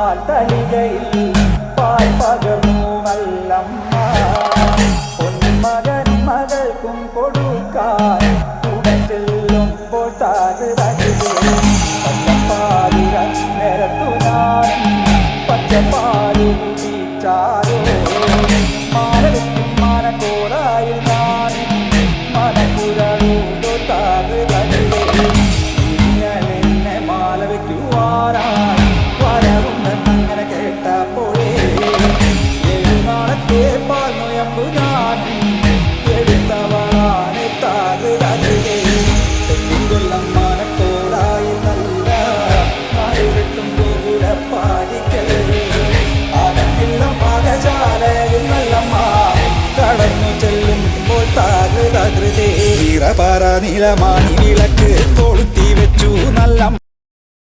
പാൽത്തളികയിൽ പാൽ പകർന്നു നല്ലമ്മ പൊന്മകൻ മകൾക്കും കൊടുക്കാൻ കൂടെ ചെല്ലുമ്പോൾ പച്ചപ്പാലിര നിരത്തു ഞാൻ പച്ചപ്പാലു കുടിച്ചാരോ മാനവയ്ക്കും മാനക്കോറായിൽ ഞാൻ മനക്കുരളൂടോ ഇങ്ങനെ മാല വയ്ക്കുവാനായി വരവുണ്ടെന്നങ്ങനെ കേട്ടപ്പോഴേ നാളത്തെ പാൽ നൊയമ്പു ഞാൻ എടുത്തവളാണ് കൊല്ലം മാനക്കോടായി നല്ല വെട്ടും കൂടെ പാടിക്കൽ ആകത്തില്ല മകശാലയിൽ നല്ലമ്മ കടന്നു ചെല്ലുമ്പോൾ താകൃതേ പറ നിലമാണി വിളക്ക്